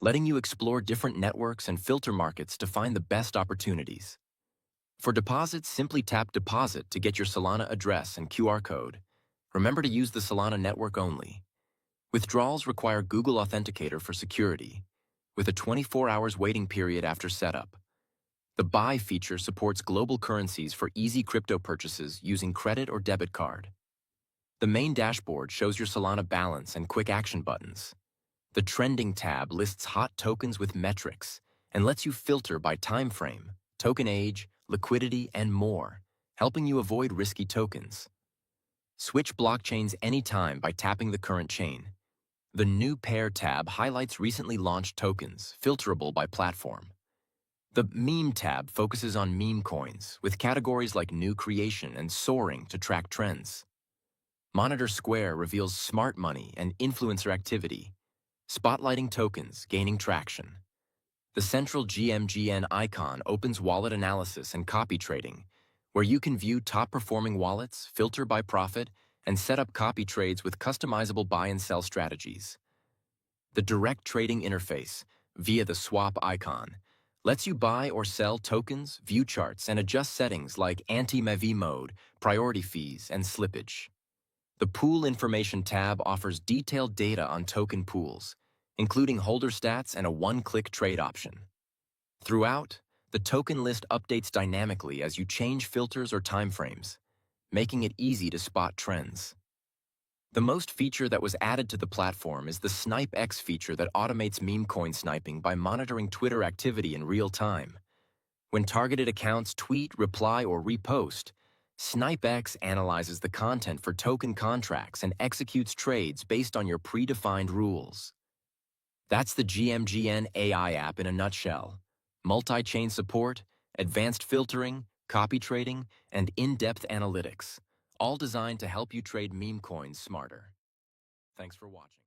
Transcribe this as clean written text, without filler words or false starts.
letting you explore different networks and filter markets to find the best opportunities. For deposits, simply tap Deposit to get your Solana address and QR code. Remember to use the Solana network only. Withdrawals require Google Authenticator for security, with a 24 hours waiting period after setup. The Buy feature supports global currencies for easy crypto purchases using credit or debit card. The main dashboard shows your Solana balance and quick action buttons. The Trending tab lists hot tokens with metrics and lets you filter by time frame, token age, liquidity, and more, helping you avoid risky tokens. Switch blockchains anytime by tapping the current chain. The New Pair tab highlights recently launched tokens, filterable by platform. The Meme tab focuses on meme coins, with categories like new creation and soaring to track trends. Monitor Square reveals smart money and influencer activity, spotlighting tokens gaining traction. The central GMGN icon opens wallet analysis and copy trading, where you can view top-performing wallets, filter by profit, and set up copy trades with customizable buy and sell strategies. The direct trading interface, via the swap icon, lets you buy or sell tokens, view charts, and adjust settings like anti-MEV mode, priority fees, and slippage. The Pool Information tab offers detailed data on token pools, including holder stats and a one-click trade option. Throughout, the token list updates dynamically as you change filters or timeframes, making it easy to spot trends. The most feature that was added to the platform is the Snipe X feature that automates meme coin sniping by monitoring Twitter activity in real time. When targeted accounts tweet, reply, or repost, Snipe X analyzes the content for token contracts and executes trades based on your predefined rules. That's the GMGN AI app in a nutshell. Multi-chain support, advanced filtering, copy trading, and in-depth analytics, all designed to help you trade meme coins smarter. Thanks for watching.